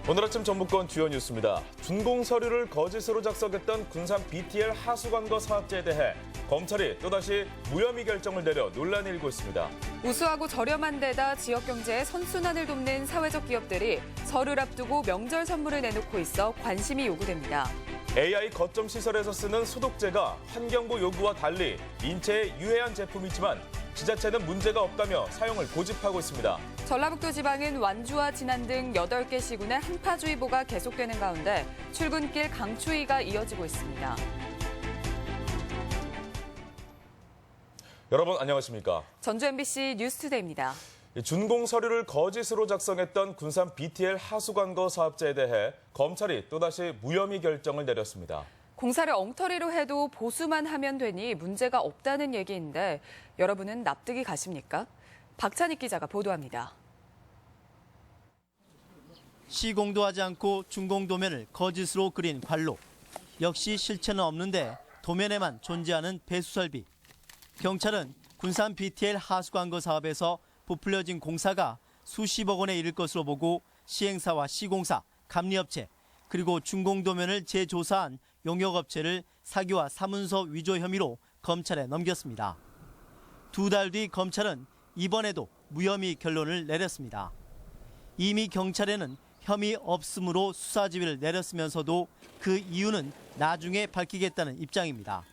오늘 아침 전북권 주요 뉴스입니다. 준공 서류를 거짓으로 작성했던 군산 BTL 하수관거 사업자에 대해 검찰이 또다시 무혐의 결정을 내려 논란이 일고 있습니다. 우수하고 저렴한 데다 지역 경제의 선순환을 돕는 사회적 기업들이 설을 앞두고 명절 선물을 내놓고 있어 관심이 요구됩니다. AI 거점 시설에서 쓰는 소독제가 환경부 요구와 달리 인체에 유해한 제품이지만 지자체는 문제가 없다며 사용을 고집하고 있습니다. 전라북도 지방은 완주와 진안 등 8개 시군의 한파주의보가 계속되는 가운데 출근길 강추위가 이어지고 있습니다. 여러분 안녕하십니까? 전주 MBC 뉴스투데이입니다. 준공 서류를 거짓으로 작성했던 군산 BTL 하수관거 사업자에 대해 검찰이 또다시 무혐의 결정을 내렸습니다. 공사를 엉터리로 해도 보수만 하면 되니 문제가 없다는 얘기인데 여러분은 납득이 가십니까? 박찬익 기자가 보도합니다. 시공도 하지 않고 준공 도면을 거짓으로 그린 관로. 역시 실체는 없는데 도면에만 존재하는 배수설비. 경찰은 군산 BTL 하수관거 사업에서 부풀려진 공사가 수십억 원에 이를 것으로 보고 시행사와 시공사, 감리업체, 그리고 준공 도면을 재조사한 용역업체를 사기와 사문서 위조 혐의로 검찰에 넘겼습니다. 2달 뒤 검찰은 이번에도 무혐의 결론을 내렸습니다. 이미 경찰에는 혐의 없음으로 수사 지휘를 내렸으면서도 그 이유는 나중에 밝히겠다는 입장입니다.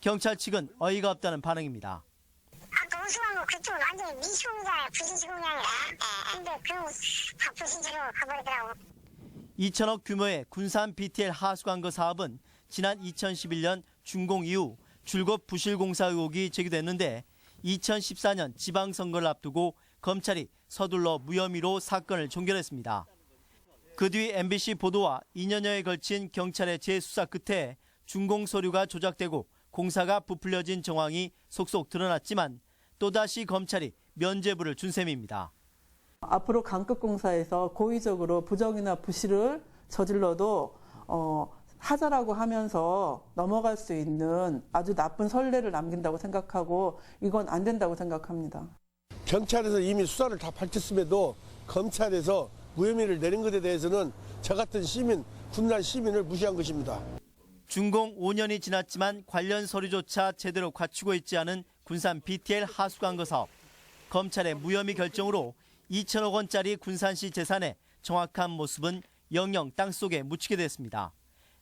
경찰 측은 어이가 없다는 반응입니다. 아까 우승한 거 그쪽은 완전히 미시공이잖아요. 부신시공이 아니라. 근데 그런 바쁘신 채로 가버리더라고. 2천억 규모의 군산 BTL 하수관거 사업은 지난 2011년 준공 이후 줄곧 부실 공사 의혹이 제기됐는데 2014년 지방선거를 앞두고 검찰이 서둘러 무혐의로 사건을 종결했습니다. 그 뒤 MBC 보도와 2년여에 걸친 경찰의 재수사 끝에 준공 서류가 조작되고 공사가 부풀려진 정황이 속속 드러났지만 또다시 검찰이 면죄부를 준 셈입니다. 앞으로 강급 공사에서 고의적으로 부정이나 부실을 저질러도 하자라고 하면서 넘어갈 수 있는 아주 나쁜 선례를 남긴다고 생각하고 이건 안 된다고 생각합니다. 경찰에서 이미 수사를 다 밝혔음에도 검찰에서 무혐의를 내린 것에 대해서는 저 같은 시민, 군산 시민을 무시한 것입니다. 준공 5년이 지났지만 관련 서류조차 제대로 갖추고 있지 않은 군산 BTL 하수관거 사업. 검찰의 무혐의 결정으로 2천억 원짜리 군산시 재산의 정확한 모습은 영영 땅속에 묻히게 됐습니다.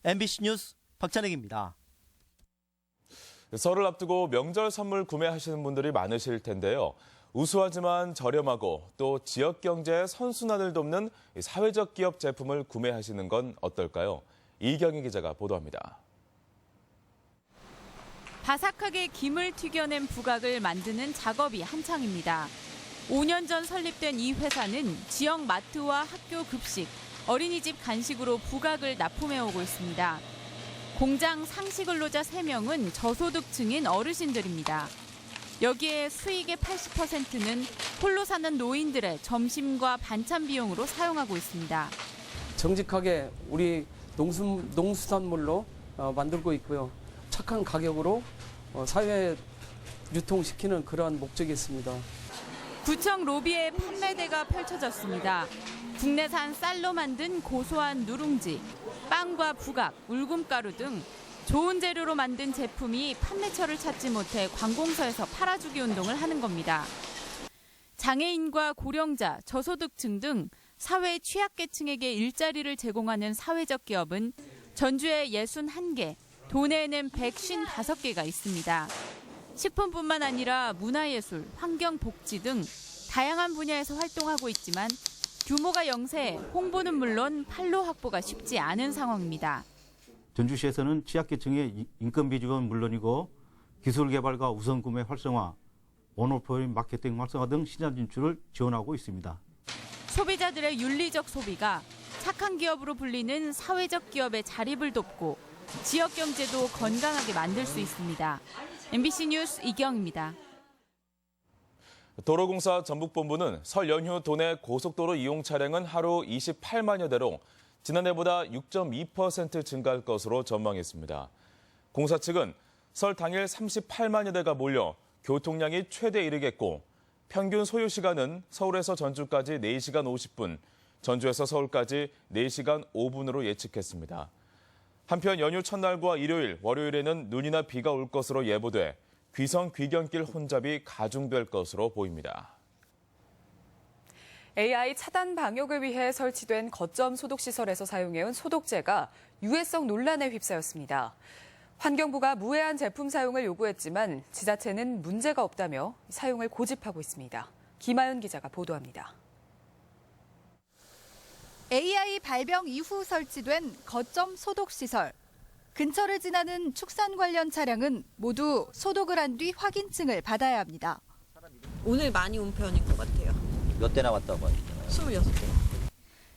MBC 뉴스 박찬익입니다. 설을 앞두고 명절 선물 구매하시는 분들이 많으실 텐데요. 우수하지만 저렴하고 또 지역 경제의 선순환을 돕는 사회적 기업 제품을 구매하시는 건 어떨까요? 이경희 기자가 보도합니다. 바삭하게 김을 튀겨낸 부각을 만드는 작업이 한창입니다. 5년 전 설립된 이 회사는 지역 마트와 학교 급식, 어린이집 간식으로 부각을 납품해오고 있습니다. 공장 상시 근로자 3명은 저소득층인 어르신들입니다. 여기에 수익의 80%는 홀로 사는 노인들의 점심과 반찬 비용으로 사용하고 있습니다. 정직하게 우리 농수산물로 만들고 있고요. 착한 가격으로 사회에 유통시키는 그러한 목적이 있습니다. 구청 로비에 판매대가 펼쳐졌습니다. 국내산 쌀로 만든 고소한 누룽지, 빵과 부각, 울금가루 등 좋은 재료로 만든 제품이 판매처를 찾지 못해 관공서에서 팔아주기 운동을 하는 겁니다. 장애인과 고령자, 저소득층 등 사회 취약계층에게 일자리를 제공하는 사회적 기업은 전주에 61개, 도내에는 155개가 있습니다. 식품뿐만 아니라 문화예술, 환경복지 등 다양한 분야에서 활동하고 있지만 규모가 영세해 홍보는 물론 판로 확보가 쉽지 않은 상황입니다. 전주시에서는 취약계층의 인건 비중은 물론이고 기술 개발과 우선 구매 활성화, 온오프라인 마케팅 활성화 등 시장 진출을 지원하고 있습니다. 소비자들의 윤리적 소비가 착한 기업으로 불리는 사회적 기업의 자립을 돕고 지역 경제도 건강하게 만들 수 있습니다. MBC 뉴스 이경입니다. 도로공사 전북본부는 설 연휴 도내 고속도로 이용 차량은 하루 28만여 대로 지난해보다 6.2% 증가할 것으로 전망했습니다. 공사 측은 설 당일 38만여 대가 몰려 교통량이 최대에 이르겠고 평균 소요 시간은 서울에서 전주까지 4시간 50분, 전주에서 서울까지 4시간 5분으로 예측했습니다. 한편 연휴 첫날과 일요일, 월요일에는 눈이나 비가 올 것으로 예보돼 귀성 귀경길 혼잡이 가중될 것으로 보입니다. AI 차단 방역을 위해 설치된 거점 소독시설에서 사용해온 소독제가 유해성 논란에 휩싸였습니다. 환경부가 무해한 제품 사용을 요구했지만 지자체는 문제가 없다며 사용을 고집하고 있습니다. 김하연 기자가 보도합니다. AI 발병 이후 설치된 거점 소독시설. 근처를 지나는 축산 관련 차량은 모두 소독을 한 뒤 확인증을 받아야 합니다. 오늘 많이 온 편인 것 같아요. 몇 대나 왔다고 하셨잖아요. 26대.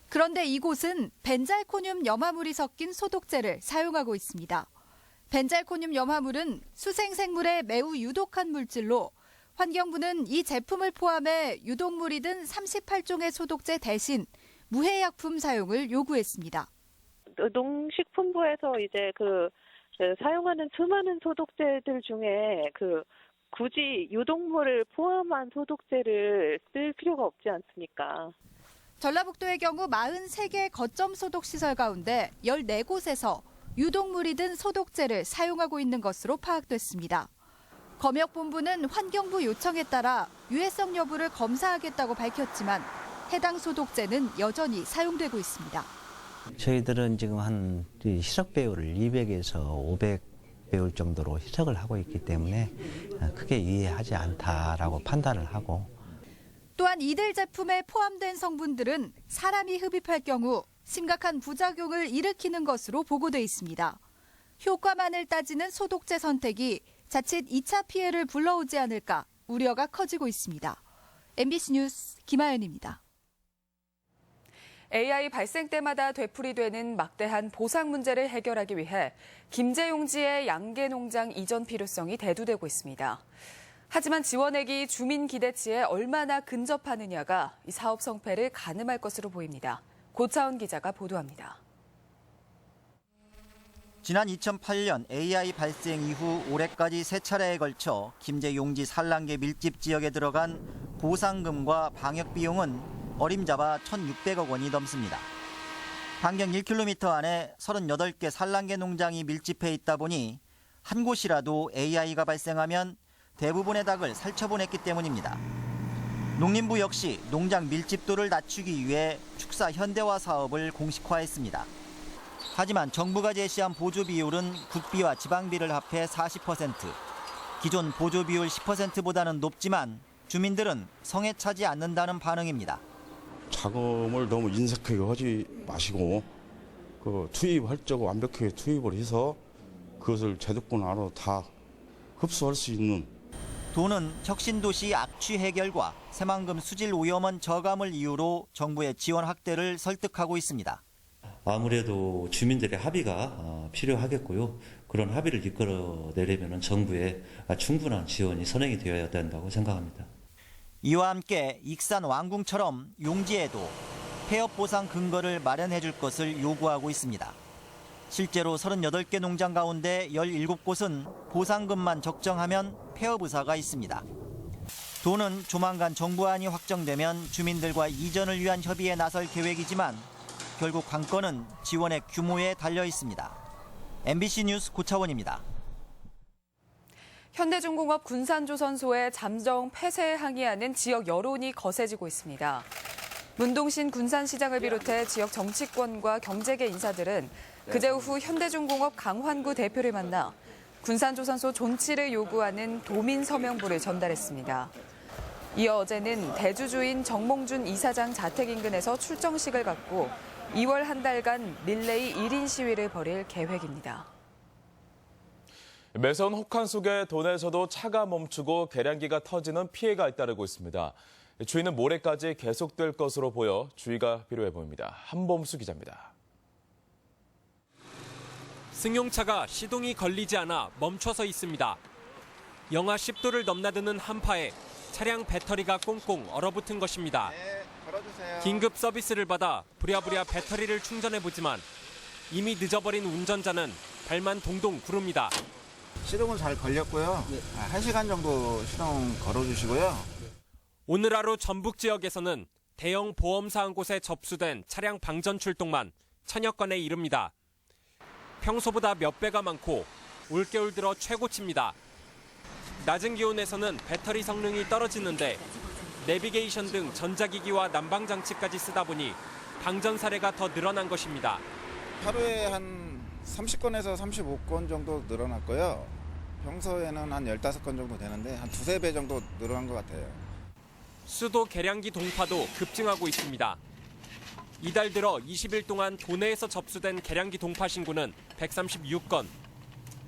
그런데 이곳은 벤잘코늄 염화물이 섞인 소독제를 사용하고 있습니다. 벤잘코늄 염화물은 수생생물에 매우 유독한 물질로 환경부는 이 제품을 포함해 유독물이 든 38종의 소독제 대신 무해약품 사용을 요구했습니다. 농식품부에서 이제 사용하는 수많은 소독제들 중에 굳이 유독물을 포함한 소독제를 쓸 필요가 없지 않습니까? 전라북도의 경우 43개 거점 소독시설 가운데 14곳에서 유독물이 든 소독제를 사용하고 있는 것으로 파악됐습니다. 검역본부는 환경부 요청에 따라 유해성 여부를 검사하겠다고 밝혔지만 해당 소독제는 여전히 사용되고 있습니다. 저희들은 지금 한 희석 배율을 200에서 500배율 정도로 희석을 하고 있기 때문에 크게 유해하지 않다라고 판단을 하고 또한 이들 제품에 포함된 성분들은 사람이 흡입할 경우 심각한 부작용을 일으키는 것으로 보고돼 있습니다. 효과만을 따지는 소독제 선택이 자칫 2차 피해를 불러오지 않을까 우려가 커지고 있습니다. MBC 뉴스 김하연입니다. AI 발생 때마다 되풀이되는 막대한 보상 문제를 해결하기 위해 김제용지의 양계농장 이전 필요성이 대두되고 있습니다. 하지만 지원액이 주민 기대치에 얼마나 근접하느냐가 이 사업 성패를 가늠할 것으로 보입니다. 고차원 기자가 보도합니다. 지난 2008년 AI 발생 이후 올해까지 3차례에 걸쳐 김제용지 산란계 밀집 지역에 들어간 보상금과 방역 비용은 어림잡아 1,600억 원이 넘습니다. 반경 1km 안에 38개 산란계 농장이 밀집해 있다 보니 한 곳이라도 AI가 발생하면 대부분의 닭을 살처보냈기 때문입니다. 농림부 역시 농장 밀집도를 낮추기 위해 축사 현대화 사업을 공식화했습니다. 하지만 정부가 제시한 보조 비율은 국비와 지방비를 합해 40%. 기존 보조 비율 10%보다는 높지만 주민들은 성에 차지 않는다는 반응입니다. 자금을 너무 인색하게 하지 마시고 투입할 적 완벽하게 투입을 해서 그것을 제도권 안으로 다 흡수할 수 있는 도는 혁신도시 악취 해결과 새만금 수질 오염원 저감을 이유로 정부의 지원 확대를 설득하고 있습니다. 아무래도 주민들의 합의가 필요하겠고요. 그런 합의를 이끌어내려면 정부의 충분한 지원이 선행이 되어야 된다고 생각합니다. 이와 함께 익산 왕궁처럼 용지에도 폐업 보상 근거를 마련해 줄 것을 요구하고 있습니다. 실제로 38개 농장 가운데 17곳은 보상금만 적정하면 폐업 의사가 있습니다. 도는 조만간 정부안이 확정되면 주민들과 이전을 위한 협의에 나설 계획이지만 결국 관건은 지원의 규모에 달려 있습니다. MBC 뉴스 고차원입니다. 현대중공업 군산조선소의 잠정 폐쇄에 항의하는 지역 여론이 거세지고 있습니다. 문동신 군산시장을 비롯해 지역 정치권과 경제계 인사들은 그제 오후 현대중공업 강환구 대표를 만나 군산조선소 존치를 요구하는 도민 서명부를 전달했습니다. 이어 어제는 대주주인 정몽준 이사장 자택 인근에서 출정식을 갖고 2월 한 달간 릴레이 1인 시위를 벌일 계획입니다. 매서운 혹한 속에 도내에서도 차가 멈추고 계량기가 터지는 피해가 잇따르고 있습니다. 주의는 모레까지 계속될 것으로 보여 주의가 필요해 보입니다. 한범수 기자입니다. 승용차가 시동이 걸리지 않아 멈춰서 있습니다. 영하 10도를 넘나드는 한파에 차량 배터리가 꽁꽁 얼어붙은 것입니다. 긴급 서비스를 받아 부랴부랴 배터리를 충전해보지만 이미 늦어버린 운전자는 발만 동동 구릅니다. 시동은 잘 걸렸고요. 1시간 정도 시동 걸어주시고요. 오늘 하루 전북 지역에서는 대형 보험사 한 곳에 접수된 차량 방전 출동만 1000여 건에 이릅니다. 평소보다 몇 배가 많고 올겨울 들어 최고치입니다. 낮은 기온에서는 배터리 성능이 떨어지는데 내비게이션 등 전자기기와 난방장치까지 쓰다 보니 방전 사례가 더 늘어난 것입니다. 하루에 한 30건에서 35건 정도 늘어났고요. 평소에는 한 15건 정도 되는데 한 2-3배 정도 늘어난 것 같아요. 수도 계량기 동파도 급증하고 있습니다. 이달 들어 20일 동안 도내에서 접수된 계량기 동파 신고는 136건.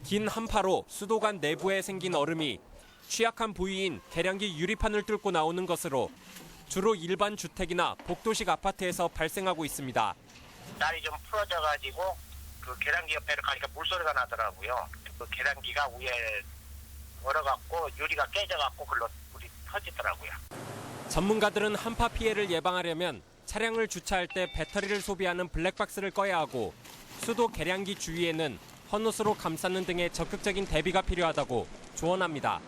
긴 한파로 수도관 내부에 생긴 얼음이 취약한 부위인 계량기 유리판을 뚫고 나오는 것으로 주로 일반 주택이나 복도식 아파트에서 발생하고 있습니다. 날이 좀 풀어져가지고 그 계량기 옆에를 가니까 물소리가 나더라고요. 그 계량기가 위에 얼어갖고 유리가 깨져갖고 글로 물이 터지더라고요. 전문가들은 한파 피해를 예방하려면 차량을 주차할 때 배터리를 소비하는 블랙박스를 꺼야 하고 수도 계량기 주위에는 헌옷으로 감싸는 등의 적극적인 대비가 필요하다고 조언합니다.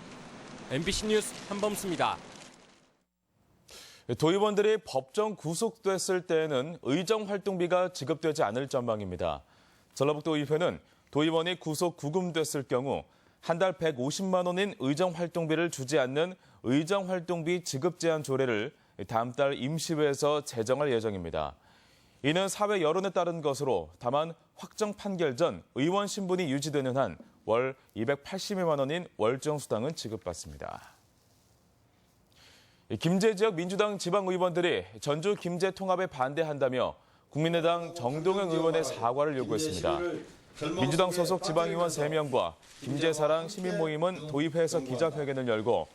MBC 뉴스 한범수입니다. 도의원들이 법정 구속됐을 때에는 의정활동비가 지급되지 않을 전망입니다. 전라북도의회는 도의원이 구속 구금됐을 경우 한 달 150만 원인 의정활동비를 주지 않는 의정활동비 지급 제한 조례를 다음 달 임시회에서 제정할 예정입니다. 이는 사회 여론에 따른 것으로 다만 확정 판결 전 의원 신분이 유지되는 한 월 280만 원인 월정수당은 지급받습니다. 김제 지역 민주당 지방의원들이 전주 김제 통합에 반대한다며 국민의당 정동영 의원의 사과를 요구했습니다. 민주당 소속 지방의원 3명과 김제사랑 시민모임은 도의회에서 기자회견을 열고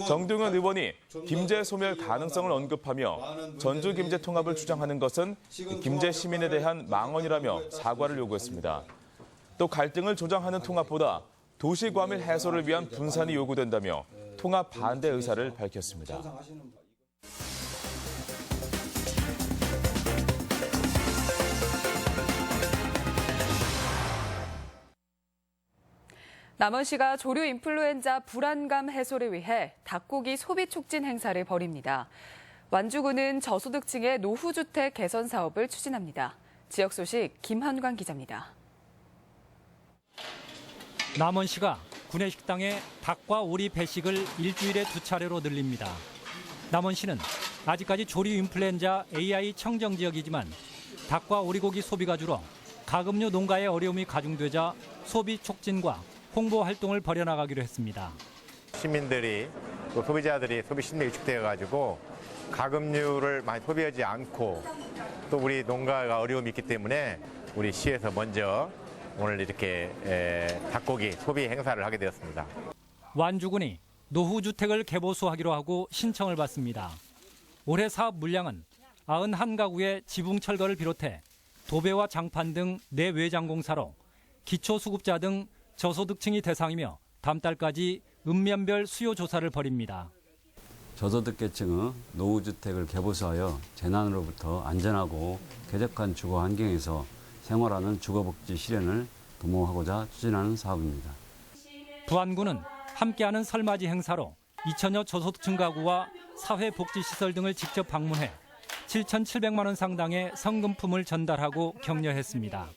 정동영 의원이 김제 소멸 가능성을 언급하며 전주 김제 통합을 주장하는 것은 김제 시민에 대한 망언이라며 사과를 요구했습니다. 또 갈등을 조장하는 통합보다 도시과밀 해소를 위한 분산이 요구된다며 통합 반대 의사를 밝혔습니다. 남원시가 조류 인플루엔자 불안감 해소를 위해 닭고기 소비 촉진 행사를 벌입니다. 완주군은 저소득층의 노후주택 개선 사업을 추진합니다. 지역 소식 김한광 기자입니다. 남원시가 구내식당에 닭과 오리 배식을 일주일에 2차례로 늘립니다. 남원시는 아직까지 조류 인플루엔자 AI 청정 지역이지만 닭과 오리고기 소비가 줄어 가금류 농가의 어려움이 가중되자 소비 촉진과 홍보 활동을 벌여나가기로 했습니다. 시민들이 또 소비자들이 소비 심리가 위축되어가지고 가금류를 많이 소비하지 않고 또 우리 농가가 어려움이 있기 때문에 우리 시에서 먼저 오늘 이렇게 닭고기 소비 행사를 하게 되었습니다. 완주군이 노후주택을 개보수하기로 하고 신청을 받습니다. 올해 사업 물량은 91가구의 지붕 철거를 비롯해 도배와 장판 등 내외장 공사로 기초수급자 등 저소득층이 대상이며 다음 달까지 읍면별 수요 조사를 벌입니다. 저소득계층의 노후주택을 개보수하여 재난으로부터 안전하고 쾌적한 주거 환경에서 생활하는 주거복지 실현을 도모하고자 추진하는 사업입니다. 부안군은 함께하는 설맞이 행사로 2천여 저소득층 가구와 사회복지시설 등을 직접 방문해 7,700만 원 상당의 성금품을 전달하고 격려했습니다.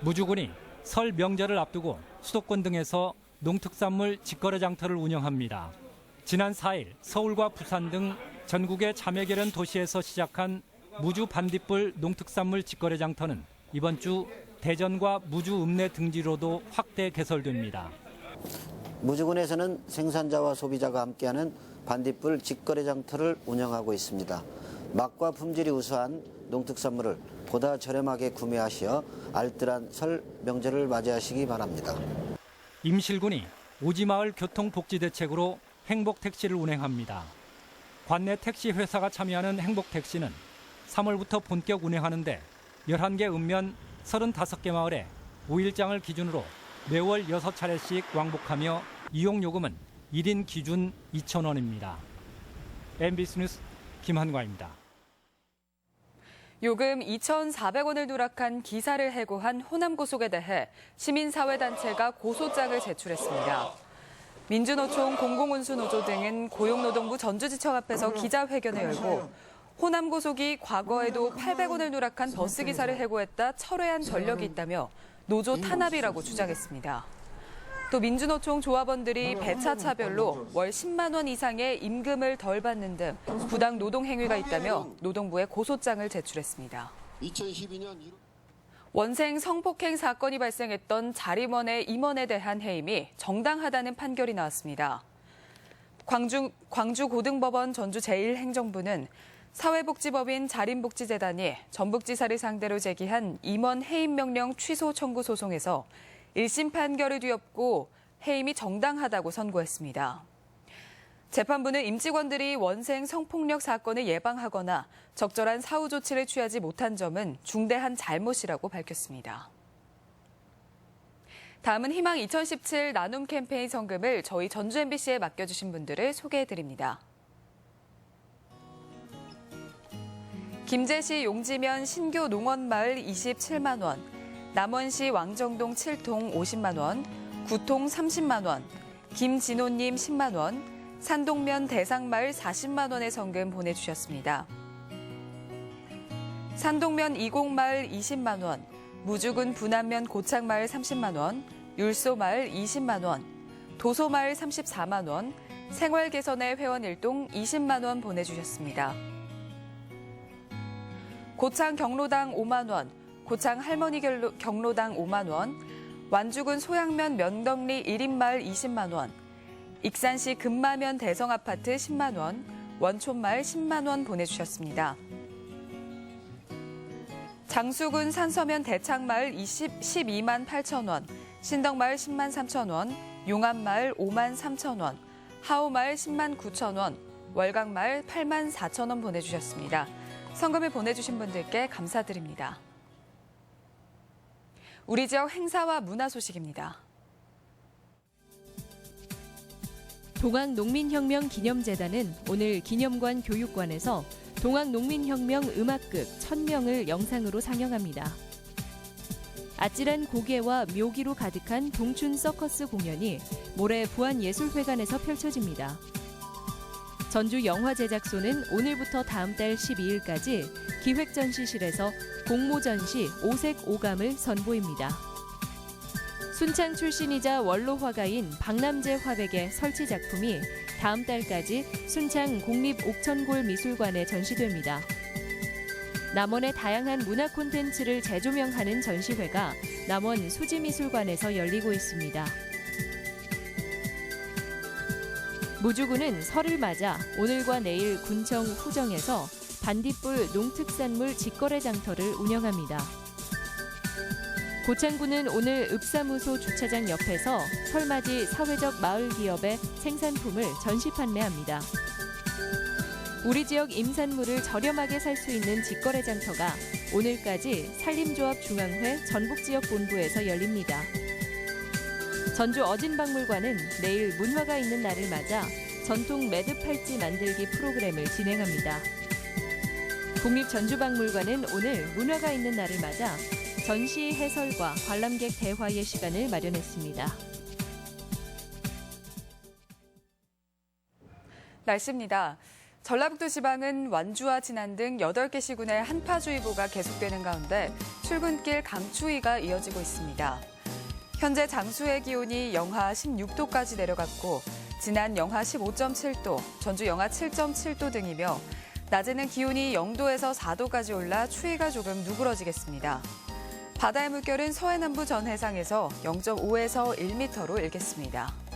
무주군이 설 명절을 앞두고 수도권 등에서 농특산물 직거래 장터를 운영합니다. 지난 4일 서울과 부산 등 전국의 자매결연 도시에서 시작한 무주 반딧불 농특산물 직거래 장터는 이번 주 대전과 무주 읍내 등지로도 확대 개설됩니다. 무주군에서는 생산자와 소비자가 함께하는 반딧불 직거래 장터를 운영하고 있습니다. 맛과 품질이 우수한 농특산물을 보다 저렴하게 구매하시어 알뜰한 설 명절을 맞이하시기 바랍니다. 임실군이 오지마을 교통복지대책으로 행복택시를 운행합니다. 관내 택시 회사가 참여하는 행복택시는 3월부터 본격 운행하는데 11개 읍면 35개 마을에 5일장을 기준으로 매월 6차례씩 왕복하며 이용요금은 1인 기준 2,000원입니다. MBC 뉴스 김한과입니다. 요금 2,400원을 누락한 기사를 해고한 호남고속에 대해 시민사회단체가 고소장을 제출했습니다. 민주노총, 공공운수노조 등은 고용노동부 전주지청 앞에서 기자회견을 열고 호남고속이 과거에도 800원을 누락한 버스기사를 해고했다 철회한 전력이 있다며 노조 탄압이라고 주장했습니다. 또 민주노총 조합원들이 배차 차별로 월 10만 원 이상의 임금을 덜 받는 등 부당 노동 행위가 있다며 노동부에 고소장을 제출했습니다. 2012년 원생 성폭행 사건이 발생했던 자림원의 임원에 대한 해임이 정당하다는 판결이 나왔습니다. 광주고등법원 전주 제1행정부는 사회복지법인 자림복지재단이 전북지사를 상대로 제기한 임원 해임 명령 취소 청구 소송에서 1심 판결을 뒤엎고 해임이 정당하다고 선고했습니다. 재판부는 임직원들이 원생 성폭력 사건을 예방하거나 적절한 사후 조치를 취하지 못한 점은 중대한 잘못이라고 밝혔습니다. 다음은 희망 2017 나눔 캠페인 성금을 저희 전주 MBC에 맡겨주신 분들을 소개해드립니다. 김제시 용지면 신교 농원마을 27만 원, 남원시 왕정동 7통 50만 원, 9통 30만 원, 김진호님 10만 원, 산동면 대상마을 40만 원의 성금 보내주셨습니다. 산동면 이곡마을 20만 원, 무주군 분안면 고창마을 30만 원, 율소마을 20만 원, 도소마을 34만 원, 생활개선의 회원 1동 20만 원 보내주셨습니다. 고창 경로당 5만 원, 고창 할머니 경로당 5만 원, 완주군 소양면 면덕리 1인마을 20만 원, 익산시 금마면 대성아파트 10만 원, 원촌마을 10만 원 보내주셨습니다. 장수군 산서면 대창마을 12만 8천 원, 신덕마을 10만 3천 원, 용암마을 5만 3천 원, 하오마을 10만 9천 원, 월강마을 8만 4천 원 보내주셨습니다. 성금을 보내주신 분들께 감사드립니다. 우리 지역 행사와 문화 소식입니다. 동학농민혁명기념재단은 오늘 기념관 교육관에서 동학농민혁명 음악극 1000명을 영상으로 상영합니다. 아찔한 고개와 묘기로 가득한 동춘 서커스 공연이 모레 부안예술회관에서 펼쳐집니다. 전주 영화제작소는 오늘부터 다음 달 12일까지 기획전시실에서 공모전시 오색 오감을 선보입니다. 순창 출신이자 원로 화가인 박남재 화백의 설치 작품이 다음 달까지 순창 국립옥천골 미술관에 전시됩니다. 남원의 다양한 문화 콘텐츠를 재조명하는 전시회가 남원 수지미술관에서 열리고 있습니다. 무주군은 설을 맞아 오늘과 내일 군청 후정에서 반딧불 농특산물 직거래 장터를 운영합니다. 고창군은 오늘 읍사무소 주차장 옆에서 설맞이 사회적 마을 기업의 생산품을 전시 판매합니다. 우리 지역 임산물을 저렴하게 살 수 있는 직거래 장터가 오늘까지 산림조합 중앙회 전북지역본부에서 열립니다. 전주 어진박물관은 내일 문화가 있는 날을 맞아 전통 매듭 팔찌 만들기 프로그램을 진행합니다. 국립전주박물관은 오늘 문화가 있는 날을 맞아 전시 해설과 관람객 대화의 시간을 마련했습니다. 날씨입니다. 전라북도 지방은 완주와 진안 등 8개 시군의 한파주의보가 계속되는 가운데 출근길 강추위가 이어지고 있습니다. 현재 장수의 기온이 영하 16도까지 내려갔고 진안 영하 15.7도, 전주 영하 7.7도 등이며 낮에는 기온이 0도에서 4도까지 올라 추위가 조금 누그러지겠습니다. 바다의 물결은 서해남부 전 해상에서 0.5에서 1m로 일겠습니다.